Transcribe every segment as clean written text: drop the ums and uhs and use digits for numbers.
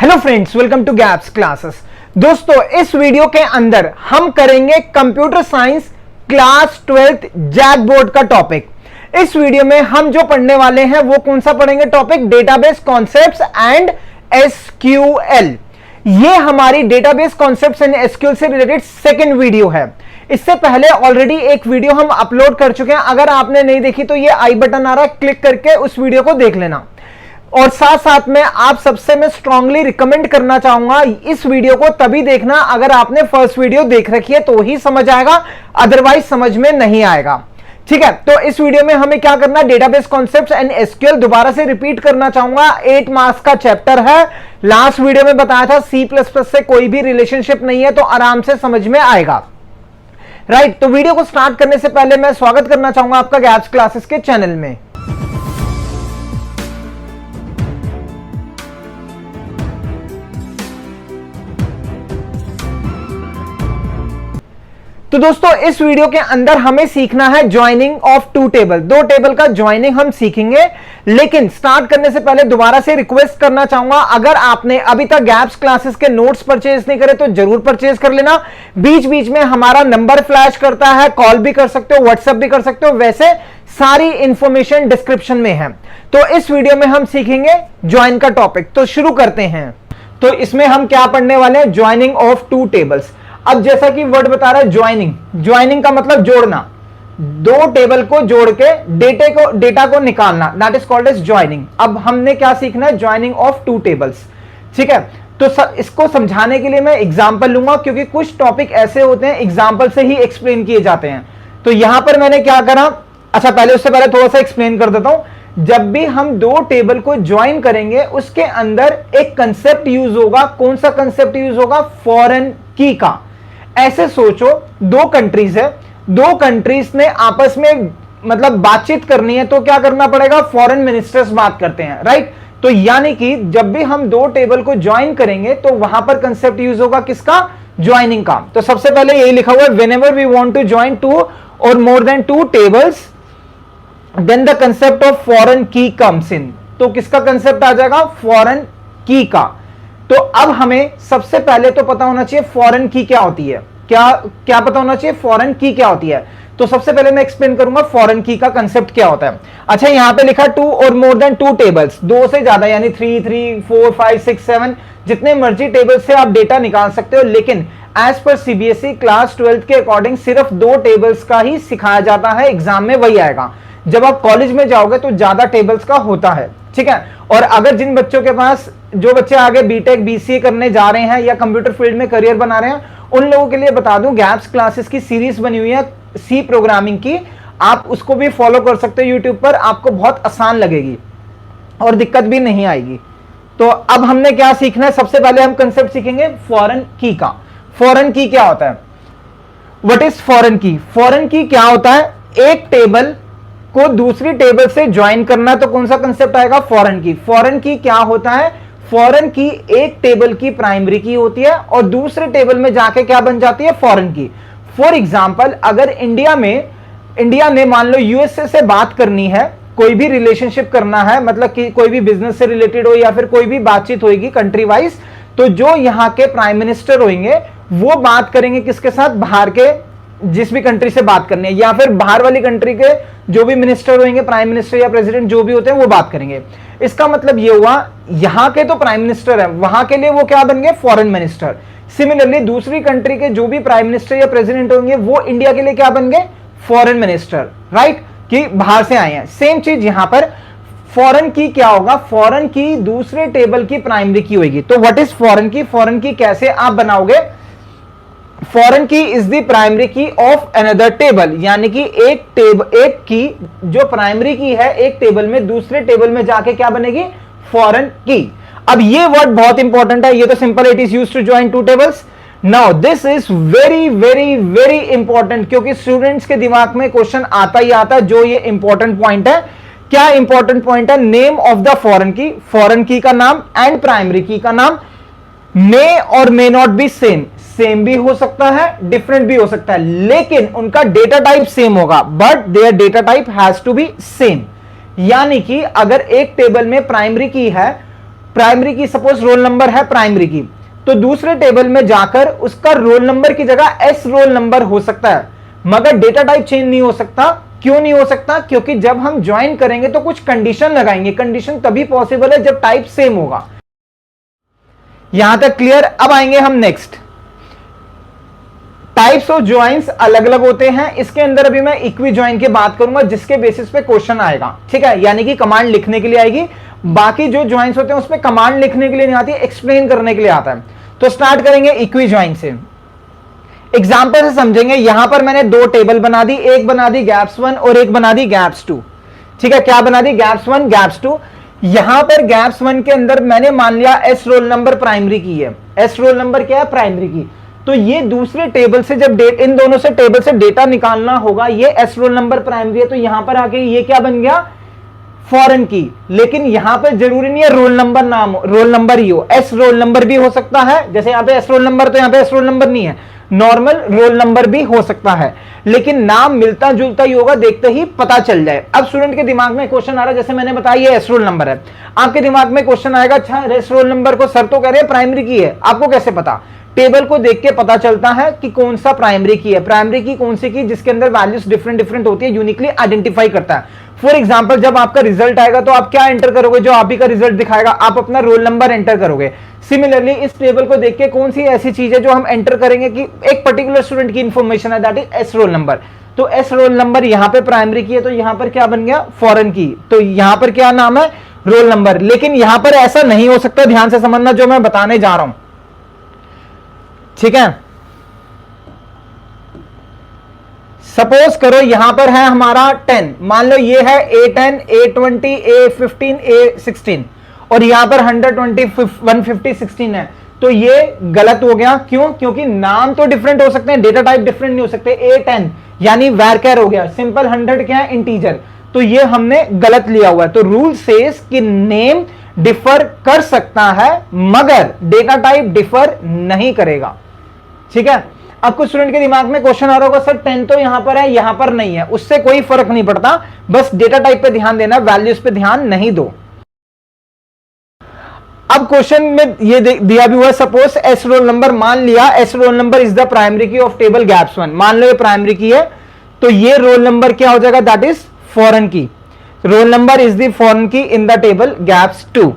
Hello friends, welcome to gaps classes. दोस्तों, इस video के अंदर हम करेंगे computer science class 12th JAC board का टॉपिक। इस वीडियो में हम जो पढ़ने वाले हैं वो कौन सा पढ़ेंगे topic? Database concepts and SQL. ये हमारी डेटाबेस कॉन्सेप्ट्स एंड एसक्यूएल से रिलेटेड सेकंड वीडियो है। इससे पहले ऑलरेडी एक वीडियो हम अपलोड कर चुके हैं। अगर आपने नहीं देखी तो ये आई बटन आ रहा है, क्लिक करके उस वीडियो को देख लेना। और साथ साथ में आप सबसे मैं स्ट्रांगली रिकमेंड करना चाहूंगा, इस वीडियो को तभी देखना अगर आपने फर्स्ट वीडियो देख रखी है तो ही समझ आएगा, अदरवाइज समझ में नहीं आएगा। ठीक है, तो इस वीडियो में हमें क्या करना है? डेटाबेस कॉन्सेप्ट्स एंड एसक्यूएल दोबारा से रिपीट करना चाहूंगा। 8 मार्क्स का चैप्टर है। लास्ट वीडियो में बताया था C++ से कोई भी रिलेशनशिप नहीं है, तो आराम से समझ में आएगा। राइट, तो वीडियो को स्टार्ट करने से पहले मैं स्वागत करना चाहूंगा आपका गैप्स क्लासेस के चैनल में। तो दोस्तों, इस वीडियो के अंदर हमें सीखना है ज्वाइनिंग ऑफ टू टेबल। दो टेबल का ज्वाइनिंग हम सीखेंगे। लेकिन स्टार्ट करने से पहले दोबारा से रिक्वेस्ट करना चाहूंगा, अगर आपने अभी तक गैप्स क्लासेस के नोट्स परचेज नहीं करे तो जरूर परचेज कर लेना। बीच बीच में हमारा नंबर फ्लैश करता है, कॉल भी कर सकते हो, व्हाट्सएप भी कर सकते हो। वैसे सारी इंफॉर्मेशन डिस्क्रिप्शन में है। तो इस वीडियो में हम सीखेंगे ज्वाइन का टॉपिक। तो शुरू करते हैं। तो इसमें हम क्या पढ़ने वाले हैं? Joining of two tables. अब जैसा कि वर्ड बता रहा है ज्वाइनिंग, ज्वाइनिंग का मतलब जोड़ना, दो टेबल को जोड़ के डेटा को निकालना, that is called as joining. अब हमने क्या सीखना है? Joining of two tables. ठीक है, तो इसको समझाने के लिए मैं एग्जांपल लूंगा, क्योंकि कुछ टॉपिक ऐसे होते हैं एग्जांपल से ही एक्सप्लेन किए जाते हैं। तो यहां पर मैंने क्या करा, अच्छा पहले उससे पहले थोड़ा सा एक्सप्लेन कर देता हूं। जब भी हम दो टेबल को ज्वाइन करेंगे उसके अंदर एक कंसेप्ट यूज होगा। कौन सा कंसेप्ट यूज होगा? फॉरेन की का। ऐसे सोचो, दो कंट्रीज है, दो कंट्रीज ने आपस में मतलब बातचीत करनी है, तो क्या करना पड़ेगा? फॉरेन मिनिस्टर्स बात करते हैं, राइट। तो यानी कि जब भी हम दो टेबल को ज्वाइन करेंगे तो वहां पर कंसेप्ट यूज होगा किसका? ज्वाइनिंग का। तो सबसे पहले यही लिखा हुआ है, whenever we want to join two or more than two tables then the concept of foreign key comes in. तो किसका कंसेप्ट आ जाएगा? फॉरेन की का। तो अब हमें सबसे पहले तो पता होना चाहिए फॉरेन की क्या होती है। क्या पता होना चाहिए? फॉरेन की क्या होती है। तो सबसे पहले मैं एक्सप्लेन करूंगा फॉरेन की का कंसेप्ट क्या होता है। अच्छा, यहां पे लिखा to or more than two tables, दो से ज्यादा, यानी 3, 3, 4, 5, 6, 7 जितने मर्जी टेबल से आप डेटा निकाल सकते हो। लेकिन as per CBSE class 12th के अकॉर्डिंग सिर्फ दो टेबल्स का ही सिखाया जाता है। एग्जाम में वही आएगा। जब आप कॉलेज में जाओगे तो ज्यादा टेबल्स का होता है। ठीक है, और अगर जिन बच्चों के पास, जो बच्चे आगे बीटेक बीसीए करने जा रहे हैं या कंप्यूटर फील्ड में करियर बना रहे हैं, उन लोगों के लिए बता दूं गैप्स क्लासेस की सीरीज बनी हुई है सी प्रोग्रामिंग की। आप उसको भी फॉलो कर सकते हो यूट्यूब पर, आपको बहुत आसान लगेगी और दिक्कत भी नहीं आएगी। तो अब हमने क्या सीखना है? सबसे पहले हम कंसेप्ट सीखेंगे फॉरेन की का। फॉरेन की क्या होता है? व्हाट इज फॉरेन की? फॉरेन की क्या होता है? एक टेबल को दूसरी टेबल से ज्वाइन करना। तो कौन सा कंसेप्ट आएगा? फॉरेन की। फॉरेन की क्या होता है? फॉरेन की एक टेबल की प्राइमरी की होती है और दूसरे टेबल में जाके क्या बन जाती है? फॉरेन की। फॉर एग्जांपल, अगर इंडिया ने मान लो यूएसए से बात करनी है, कोई भी रिलेशनशिप करना है, मतलब कि कोई भी बिजनेस से रिलेटेड हो या फिर कोई भी बातचीत होगी कंट्री वाइज, तो जो यहां के प्राइम मिनिस्टर होंगे वो बात करेंगे किसके साथ? बाहर के जिस भी कंट्री से बात करनी है, या फिर बाहर वाली कंट्री के जो भी मिनिस्टर होंगे, प्राइम मिनिस्टर या प्रेसिडेंट जो भी होते हैं, वो बात करेंगे। इसका मतलब ये हुआ, यहां के तो प्राइम मिनिस्टर है, वहां के लिए वो क्या बन गए? Foreign minister. सिमिलरली दूसरी कंट्री के जो भी प्राइम मिनिस्टर या प्रेसिडेंट होंगे वो इंडिया के लिए क्या बन गए? फॉरेन मिनिस्टर, राइट, कि बाहर से आए हैं। सेम चीज यहां पर फॉरेन की क्या होगा? फॉरेन की दूसरे टेबल की प्राइमरी की होगी। तो व्हाट इज फॉरेन की? फॉरेन की कैसे आप बनाओगे? फॉरेन की इज द प्राइमरी की ऑफ अनदर टेबल, यानी कि एक की जो प्राइमरी की है एक टेबल में, दूसरे टेबल में जाके क्या बनेगी? फॉरेन की। अब ये वर्ड बहुत इंपॉर्टेंट है। ये तो simple, it is used to join two tables. Now this is very very very important, क्योंकि स्टूडेंट्स के दिमाग में क्वेश्चन आता ही आता है। जो ये इंपॉर्टेंट पॉइंट है, क्या इंपॉर्टेंट पॉइंट है? नेम ऑफ द फॉरेन की, फॉरेन की का नाम एंड प्राइमरी की का नाम मे और may not be same. Same भी हो सकता है, डिफरेंट भी हो सकता है, लेकिन उनका डेटा टाइप सेम होगा, but there data type has to be same. यानी कि अगर एक टेबल में प्राइमरी की है प्राइमरी की, सपोज रोल नंबर है प्राइमरी की, तो दूसरे टेबल में जाकर उसका रोल नंबर की जगह एस रोल नंबर हो सकता है, मगर डेटा टाइप चेंज नहीं हो सकता। क्यों नहीं हो सकता? क्योंकि जब हम ज्वाइन करेंगे तो कुछ कंडीशन लगाएंगे, कंडीशन तभी पॉसिबल है जब टाइप सेम होगा। यहां तक क्लियर? अब आएंगे हम नेक्स्ट। टाइप्स ऑफ ज्वाइंस अलग अलग होते हैं, इसके अंदर अभी मैं इक्वी ज्वाइन की बात करूंगा जिसके बेसिस पे क्वेश्चन आएगा, ठीक है, यानी कि कमांड लिखने के लिए आएगी। बाकी जो ज्वाइंस होते हैं उसमें कमांड लिखने के लिए नहीं आती, एक्सप्लेन करने के लिए आता है। तो स्टार्ट करेंगे इक्वी ज्वाइन से, एग्जांपल से समझेंगे। यहां पर मैंने दो टेबल बना दी, एक बना दी गैप्स 1 और एक बना दी गैप्स 2, ठीक है। क्या बना दी? Gaps 1 gaps 2। यहां पर गैप्स 1 के अंदर मैंने मान लिया एस रोल नंबर प्राइमरी की है, एस रोल नंबर क्या है? प्राइमरी की। तो ये दूसरे टेबल से जब इन दोनों से टेबल से डेटा निकालना होगा, ये एस रोल नंबर प्राइमरी है, तो यहां पर आके ये क्या बन गया? फॉरेन की। लेकिन यहां पर जरूरी नहीं है रोल नंबर नाम रोल नंबर ही हो, एस रोल नंबर भी हो सकता है। जैसे यहां पे एस रोल नंबर, तो यहां पे एस रोल नंबर नहीं है, नॉर्मल रोल नंबर भी हो सकता है, लेकिन नाम मिलता जुलता ही होगा, देखते ही पता चल जाए। अब स्टूडेंट के दिमाग में क्वेश्चन आ रहा है, जैसे मैंने बताया ये एस रोल नंबर है, आपके दिमाग में क्वेश्चन आएगा, अच्छा एस रोल नंबर को सर तो कह रहे हैं प्राइमरी की है, आपको कैसे पता? टेबल को देख के पता चलता है कि कौन सा प्राइमरी की है, प्राइमरी की कौन सी की जिसके अंदर वैल्यूज डिफरेंट डिफरेंट होती है, यूनिकली आइडेंटिफाई करता है। फॉर एग्जांपल जब आपका रिजल्ट आएगा तो आप क्या एंटर करोगे? जो आप ही का रिजल्ट दिखाएगा, आप अपना रोल नंबर एंटर करोगे। सिमिलरली इस टेबल को देख के कौन सी ऐसी चीज है जो हम एंटर करेंगे कि एक पर्टिकुलर स्टूडेंट की इंफॉर्मेशन है, that is S roll number. तो एस रोल नंबर यहां पे प्राइमरी की है, तो यहां पर क्या बन गया? फॉरेन की। तो यहां पर क्या नाम है? Roll number. लेकिन यहां पर ऐसा नहीं हो सकता, ध्यान से समझना जो मैं बताने जा रहा हूं, ठीक है। सपोज करो यहां पर है हमारा 10, मान लो ये है A10, A20, A15, A16 और यहां पर 120, 150, 16 है, तो ये गलत हो गया। क्यों? क्योंकि नाम तो डिफरेंट हो सकते हैं, डेटा टाइप डिफरेंट नहीं हो सकते। A10 यानी वैरकैर हो गया, सिंपल 100 क्या है? इंटीजर, तो ये हमने गलत लिया हुआ है। तो रूल सेज कि नेम डिफर कर सकता है मगर डेटा टाइप डिफर नहीं करेगा, ठीक है। अब कुछ स्टूडेंट के दिमाग में क्वेश्चन आ रहा होगा, सर 10 तो यहां पर है, यहां पर नहीं है, उससे कोई फर्क नहीं पड़ता, बस डेटा टाइप पे ध्यान देना, वैल्यूज पे ध्यान नहीं दो। अब क्वेश्चन में ये दिया भी हुआ है, सपोज एस रोल नंबर, मान लिया S roll number is the primary की ऑफ टेबल गैप्स 1, मान लो ये प्राइमरी की है, तो ये रोल नंबर क्या हो जाएगा? That is foreign key. Roll number is the foreign key in the table gaps 2,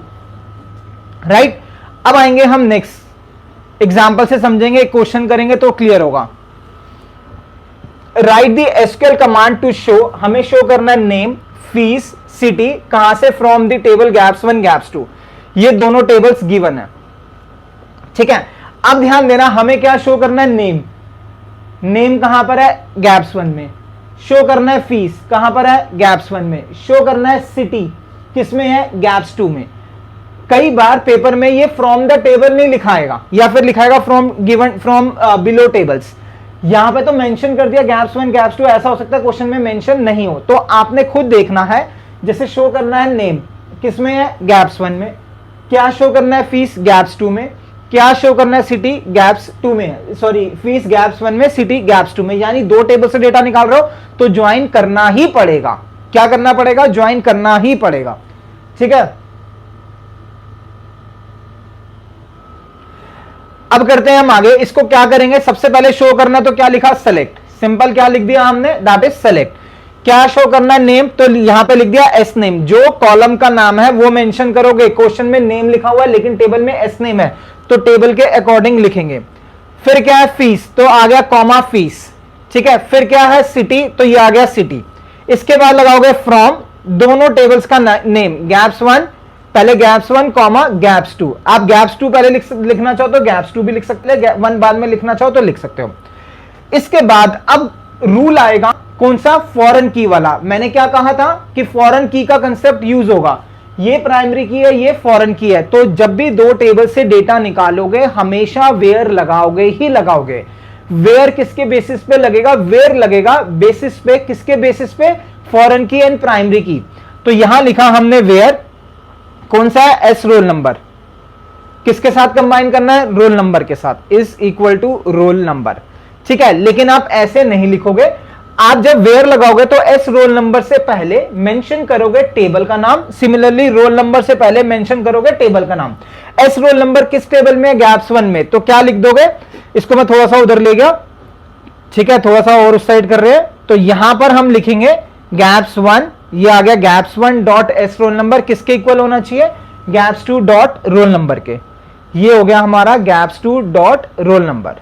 right. अब आएंगे हम नेक्स्ट एग्जाम्पल से समझेंगे, क्वेश्चन करेंगे तो क्लियर होगा। Write the SQL command to show, हमें शो करना है नेम, फीस, सिटी, कहां से? From the table gaps 1 gaps 2, ये दोनों टेबल्स गिवन है, ठीक है। अब ध्यान देना, हमें क्या शो करना है? नेम। नेम कहां पर है? गैप्स 1 में। शो करना है फीस, कहां पर है? गैप्स 1 में। शो करना है सिटी, किसमें है? गैप्स 2 में। कई बार पेपर में ये फ्रॉम द टेबल नहीं लिखाएगा, या फिर लिखाएगा from given, from below tables. यहां पे तो मेंशन कर दिया गैप्स 1 गैप्स 2, ऐसा हो सकता है क्वेश्चन में मेंशन नहीं हो, तो आपने खुद देखना है। जैसे शो करना है नेम, किसमें है? गैप्स 1 में। क्या शो करना है? फीस, गैप्स 2 में। क्या शो करना है? सिटी, गैप्स 2 में, सॉरी फीस गैप्स 1 में, सिटी गैप्स 2 में। यानी दो टेबल से डेटा निकाल रहे हो तो ज्वाइन करना ही पड़ेगा। क्या करना पड़ेगा? ज्वाइन करना ही पड़ेगा, ठीक है। अब करते हैं हम आगे, इसको क्या करेंगे? सबसे पहले शो करना, तो क्या लिखा? सेलेक्ट। सिंपल क्या लिख दिया हमने? That is select. क्या शो करना है? नेम, तो यहां पे लिख दिया एस नेम। जो कॉलम का नाम है वो मेंशन करोगे, क्वेश्चन में नेम लिखा हुआ है लेकिन टेबल में एस नेम है, तो टेबल के अकॉर्डिंग लिखेंगे। फिर क्या है? फीस, तो आ गया कॉमा फीस, ठीक है। फिर क्या है? सिटी, तो ये आ गया सिटी। इसके बाद लगाओगे फ्रॉम, दोनों टेबल्स का नेम, गैप्स 1, पहले गैप्स 1 कॉमा गैप्स 2। आप गैप्स 2 पहले लिखना चाहो तो गैप्स 2 भी लिख सकते हैं, 1 बाद में लिखना चाहो तो लिख सकते हो। इसके बाद अब रूल आएगा, कौन सा? फॉरेन की वाला। मैंने क्या कहा था कि फॉरेन की का कंसेप्ट यूज होगा। ये प्राइमरी की है, ये फॉरेन की है, तो जब भी दो टेबल से डेटा निकालोगे हमेशा वेयर लगाओगे ही लगाओगे। वेयर किसके बेसिस पे लगेगा? वेयर लगेगा बेसिस पे, किसके बेसिस पे? फॉरेन की एंड प्राइमरी की। तो यहां लिखा हमने वेयर, कौन सा है? एस रोल नंबर, किसके साथ कंबाइन करना है? रोल नंबर के साथ, is equal to roll number, ठीक है। लेकिन आप ऐसे नहीं लिखोगे, आप जब वेयर लगाओगे तो एस रोल नंबर से पहले मेंशन करोगे टेबल का नाम, सिमिलरली रोल नंबर से पहले मेंशन करोगे टेबल का नाम। एस रोल नंबर किस टेबल में? गैप्स 1 में। तो क्या लिख दोगे? इसको मैं थोड़ा सा उधर ले गया, ठीक है, थोड़ा सा और उस साइड कर रहे हैं, तो यहां पर हम लिखेंगे गैप्स 1, ये आ गया gaps 1 dot S roll number, किसके इक्वल होना चाहिए? गैप्स 2 डॉट रोल नंबर के। ये हो गया हमारा गैप्स 2 डॉट रोल नंबर,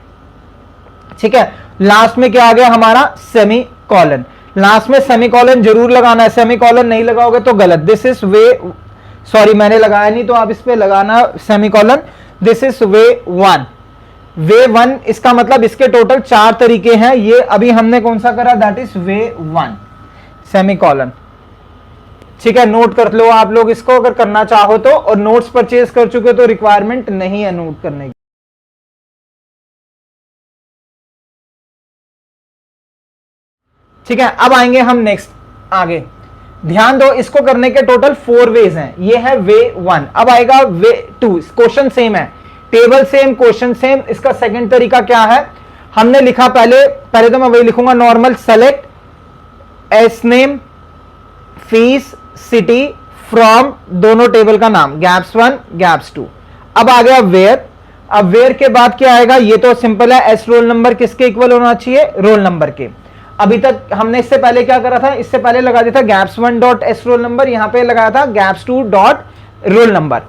ठीक है। लास्ट में क्या आ गया हमारा? Semi colon. लास्ट में सेमी कॉलन जरूर लगाना है, सेमी कॉलन नहीं लगाओगे तो गलत। दिस इज वे, सॉरी मैंने लगाया नहीं तो आप इस पे लगाना सेमी कॉलन। दिस इज वे 1। वे 1 इसका मतलब इसके टोटल 4 तरीके हैं, ये अभी हमने कौन सा करा? That is way 1 semi colon, ठीक है। नोट कर लो आप लोग इसको अगर करना चाहो तो, और नोट्स परचेज कर चुके तो रिक्वायरमेंट नहीं है नोट करने की। ठीक है, अब आएंगे हम नेक्स्ट आगे। ध्यान दो, इसको करने के टोटल 4 वेज हैं। ये है वे 1। अब आएगा वे 2। क्वेश्चन सेम है, टेबल सेम, क्वेश्चन सेम। इसका सेकंड तरीका क्या है? हमने लिखा पहले तो मैं वही लिखूंगा normal, select S name, fees, city, from, दोनों टेबल का नाम, गैप्स 1 गैप्स 2। अब आ गया वेयर। अब वेयर के बाद क्या आएगा? ये तो सिंपल है, एस रोल नंबर किसके इक्वल होना चाहिए? रोल नंबर के। अभी तक हमने इससे पहले क्या करा था? इससे पहले लगा दिया था gaps 1 dot S roll number, यहां पे लगाया था गैप्स 2 डॉट रोल नंबर।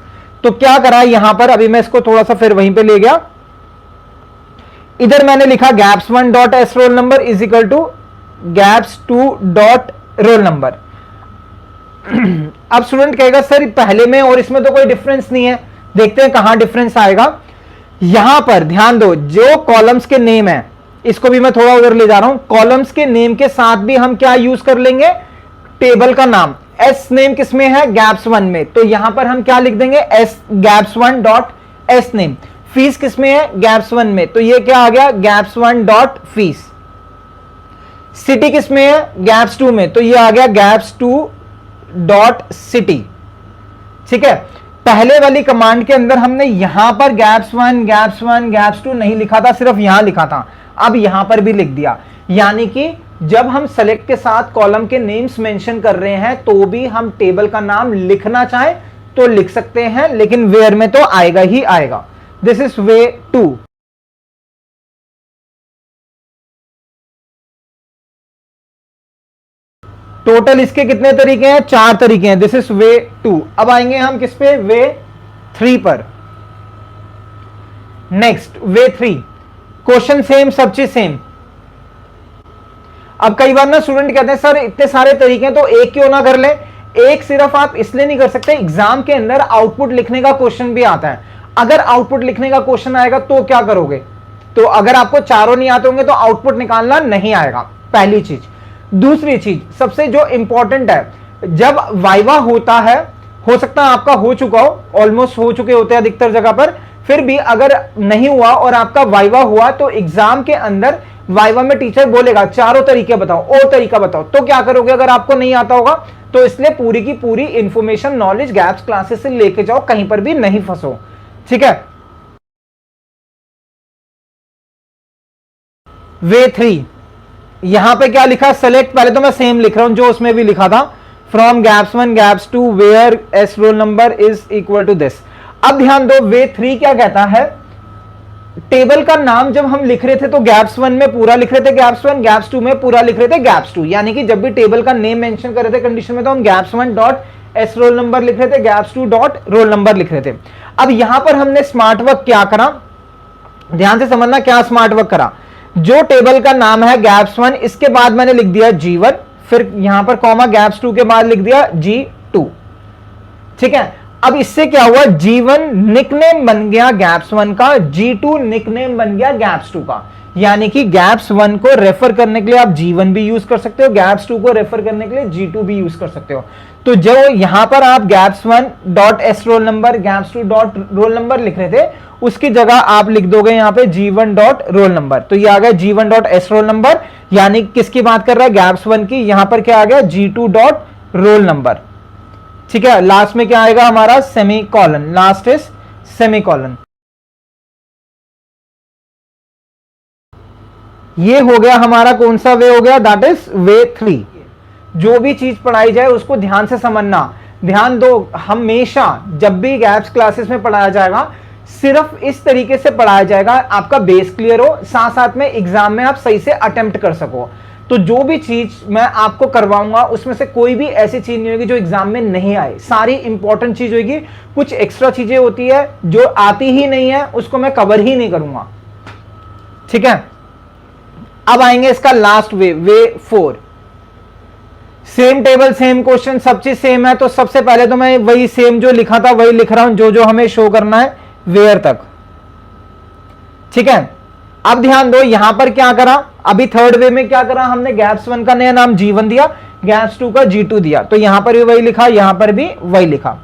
तो क्या करा यहां पर? अभी मैं इसको थोड़ा सा फिर वहीं पे ले गया, इधर मैंने लिखा gaps 1 dot S roll number is equal to gaps 2 dot roll number. अब स्टूडेंट कहेगा सर पहले में और इसमें तो कोई डिफरेंस नहीं है, देखते हैं कहां डिफरेंस आएगा। यहां पर ध्यान दो, जो कॉलम्स के नेम है, इसको भी मैं थोड़ा उधर ले जा रहा हूं, कॉलम्स के नेम के साथ भी हम क्या यूज कर लेंगे? टेबल का नाम। एस नेम किसमें है? गैप्स 1 में, तो यहां पर हम क्या लिख देंगे? S gaps 1 dot S name. Fees किसमें है? गैप्स 1 में, तो ये क्या आ गया? Gaps 1 dot fees. सिटी किसमें है? गैप्स 2 में, तो ये आ गया गैप्स 2 डॉट सिटी, ठीक है। पहले वाली कमांड के अंदर हमने यहां पर गैप्स 1 गैप्स 1 गैप्स 2 नहीं लिखा था, सिर्फ यहां लिखा था, अब यहां पर भी लिख दिया। यानी कि जब हम सेलेक्ट के साथ कॉलम के नेम्स मेंशन कर रहे हैं तो भी हम टेबल का नाम लिखना चाहे तो लिख सकते हैं, लेकिन वेयर में तो आएगा ही आएगा। This is way 2। टोटल इसके कितने तरीके हैं? 4 तरीके हैं। दिस इज वे 2। अब आएंगे हम किस पे? वे 3 पर। नेक्स्ट वे 3, क्वेश्चन सेम, सब चीज सेम। अब कई बार ना स्टूडेंट कहते हैं सर इतने सारे तरीके हैं तो एक क्यों ना कर ले? एक सिर्फ आप इसलिए नहीं कर सकते, एग्जाम के अंदर आउटपुट लिखने का क्वेश्चन भी आता है। अगर आउटपुट लिखने का क्वेश्चन आएगा तो क्या करोगे? तो अगर आपको चारों नहीं आते होंगे तो आउटपुट निकालना नहीं आएगा, पहली चीज। दूसरी चीज सबसे जो इंपॉर्टेंट है, जब वाइवा होता है, हो सकता है आपका हो चुका हो, ऑलमोस्ट हो चुके होते हैं अधिकतर जगह पर, फिर भी अगर नहीं हुआ और आपका वाइवा हुआ तो एग्जाम के अंदर वाइवा में टीचर बोलेगा चारों तरीके बताओ और तरीका बताओ, तो क्या करोगे अगर आपको नहीं आता होगा? तो इसलिए पूरी की पूरी इंफॉर्मेशन नॉलेज गैप्स क्लासेस से लेके जाओ, कहीं पर भी नहीं फंसो, ठीक है। वे 3, यहां पे क्या लिखा? सेलेक्ट, पहले तो मैं सेम लिख रहा हूं जो उसमें भी लिखा था, from gaps 1 gaps 2 where S roll number is equal to this. अब ध्यान दो, वे 3 क्या कहता है? टेबल का नाम जब हम लिख रहे थे तो गैप्स 1 में पूरा लिख रहे थे गैप्स 1, गैप्स 2 में पूरा लिख रहे थे गैप्स 2, यानी कि जब भी टेबल का नेम मेंशन कर रहे थे कंडीशन में तो हम gaps 1 dot S roll number लिख रहे थे, गैप्स 2 डॉट रोल नंबर लिख रहे थे। अब यहां पर हमने स्मार्ट वर्क क्या करा? ध्यान से समझना क्या स्मार्ट वर्क करा। जो टेबल का नाम है गैप्स 1, इसके बाद मैंने लिख दिया G1, फिर यहां पर कॉमा गैप्स 2 के बाद लिख दिया G2, ठीक है। अब इससे क्या हुआ? G1 निकनेम बन गया गैप्स 1 का, G2 निकनेम बन गया गैप्स 2 का, यानी कि गैप्स 1 को रेफर करने के लिए आप G1 भी यूज कर सकते हो, गैप्स 2 को रेफर करने के लिए G2 भी यूज कर सकते हो। तो जो यहां पर आप gaps 1 dot S roll number, gaps 2 dot roll number लिख रहे थे, उसकी जगह आप लिख दोगे यहां पे G1 डॉट रोल नंबर, तो ये आ गया G1 dot S roll number, यानी किसकी बात कर रहा है? गैप्स 1 की। यहां पर क्या आ गया? G2 डॉट रोल नंबर, ठीक है। लास्ट में क्या आएगा हमारा? Semi colon, last is semi colon. ये हो गया हमारा कौन सा वे हो गया, दैट इज वे 3। जो भी चीज पढ़ाई जाए उसको ध्यान से समझना। ध्यान दो, हमेशा जब भी गैप्स क्लासेस में पढ़ाया जाएगा सिर्फ इस तरीके से पढ़ाया जाएगा, आपका बेस क्लियर हो, साथ साथ में एग्जाम में आप सही से अटेम्प्ट कर सको। तो जो भी चीज मैं आपको करवाऊंगा उसमें से कोई भी ऐसी चीज नहीं होगी जो एग्जाम में नहीं आए, सारी इंपॉर्टेंट चीज होगी। कुछ एक्स्ट्रा चीजें होती है जो आती ही नहीं है, उसको मैं कवर ही नहीं करूंगा, ठीक है। अब आएंगे इसका लास्ट वे, वे 4। सेम टेबल, सेम क्वेश्चन, सब चीज सेम है। तो सबसे पहले तो मैं वही सेम जो लिखा था वही लिख रहा हूं, जो जो हमें शो करना है वेयर तक, ठीक है। अब ध्यान दो, यहां पर क्या करा, अभी थर्ड वे में क्या करा हमने, गैप्स 1 का नया नाम G1 दिया, गैप्स 2 का G2 दिया। तो यहां पर भी वही लिखा, यहां पर भी वही लिखा।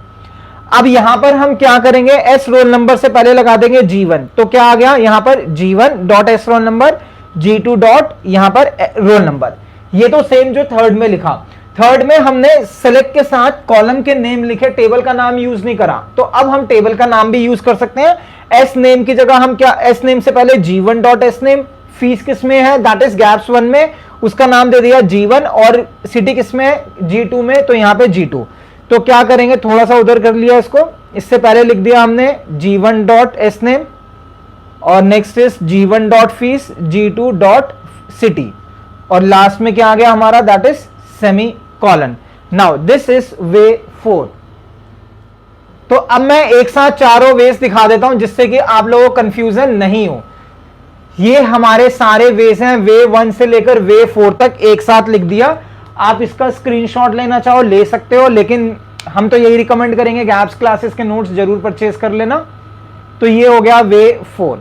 अब यहां पर हम क्या करेंगे, एस रोल नंबर से पहले लगा देंगे G1। तो क्या आ गया यहां पर G1 dot S roll number, G2 dot यहां पर रोल नंबर। ये तो सेम जो थर्ड में लिखा। थर्ड में हमने सेलेक्ट के साथ कॉलम के नेम लिखे, टेबल का नाम यूज नहीं करा। तो अब हम टेबल का नाम भी यूज कर सकते हैं। एस नेम की जगह हम क्या, एस नेम से पहले G1 dot S name, fees किस में है, दैट इज गैप्स 1 में, उसका नाम दे दिया G1, और सिटी किस में है, G2 में, तो यहां पे G2। तो क्या करेंगे, थोड़ा सा उधर कर लिया इसको, इससे पहले लिख दिया हमने G1 डॉट एस नेम, और next is G1 dot fees, G2 dot city, और लास्ट में क्या आ गया हमारा, that is semicolon. Now this is way 4। तो अब मैं एक साथ चारों वेज दिखा देता हूं जिससे कि आप लोगों को कंफ्यूजन नहीं हो। ये हमारे सारे वेज हैं, वे 1 से लेकर वे 4 तक एक साथ लिख दिया। आप इसका स्क्रीनशॉट लेना चाहो ले सकते हो, लेकिन हम तो यही रिकमेंड करेंगे गैप्स क्लासेस के नोट्स जरूर परचेज कर लेना। तो ये हो गया वे 4।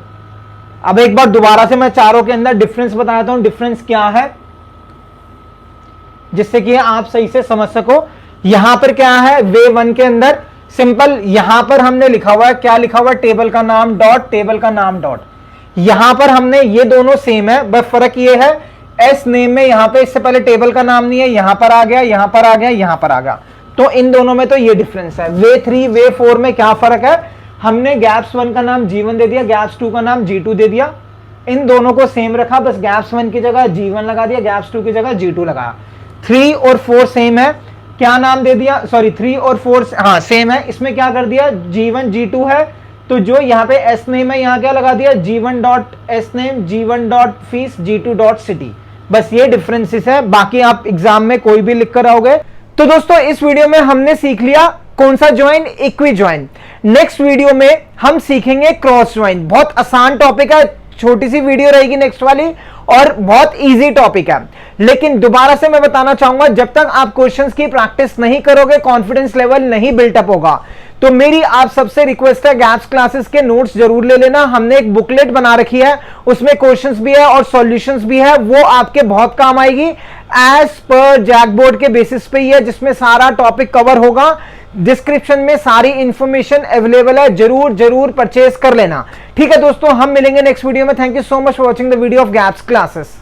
अब एक बार दोबारा से मैं चारों के अंदर डिफरेंस बताता हूं, डिफरेंस क्या है, जिससे कि आप सही से समझ सको। यहां पर क्या है, वे 1 के अंदर सिंपल, यहां पर हमने लिखा हुआ है, क्या लिखा हुआ है, टेबल का नाम डॉट, टेबल का नाम डॉट। यहां पर हमने, ये दोनों सेम है, बस फर्क ये है एस नेम में यहां पे इससे पहले टेबल का नाम नहीं है, यहां पर आ गया, यहां पर आ गया, यहां पर आ गया। तो इन दोनों में तो ये डिफरेंस है। वे 3 वे 4 में क्या फर्क है, हमने गैप्स 1 का नाम G1 दे दिया, गैप्स 2 का नाम G2 दे दिया। इन दोनों को सेम रखा, बस गैप्स 1 की जगह G1 लगा दिया, गैप्स 2 की जगह G2 लगाया। 3 और 4 सेम है, क्या नाम दे दिया, सॉरी 3 और 4 हाँ सेम है। इसमें क्या कर दिया, G1 G2 है, तो जो यहाँ पे एस नेम है यहाँ क्या लगा दिया, G1 dot S name, G1 dot fees, G2 dot city. बस ये डिफरेंसेस है, बाकी आप एग्जाम में कोई भी लिख कर आओगे। तो दोस्तों इस वीडियो में हमने सीख लिया कौन सा join, equi join. Next video में हम सीखेंगे क्रॉस ज्वाइन। बहुत आसान टॉपिक है, छोटी सी वीडियो रहेगी नेक्स्ट वाली, और बहुत इजी टॉपिक है। लेकिन दोबारा से मैं बताना चाहूंगा, जब तक आप क्वेश्चंस की प्रैक्टिस नहीं करोगे कॉन्फिडेंस लेवल नहीं बिल्टअप होगा। तो मेरी आप सबसे रिक्वेस्ट है, गैप्स क्लासेस के नोट्स जरूर ले लेना। हमने एक बुकलेट बना रखी है, उसमें क्वेश्चंस भी है और सॉल्यूशंस भी है, वो आपके बहुत काम आएगी। एज पर जैकबोर्ड के बेसिस पे ही है, जिसमें सारा टॉपिक कवर होगा। डिस्क्रिप्शन में सारी इंफॉर्मेशन अवेलेबल है, जरूर जरूर परचेज कर लेना। ठीक है दोस्तों, हम मिलेंगे नेक्स्ट वीडियो में। Thank you so much for watching the video of gaps classes.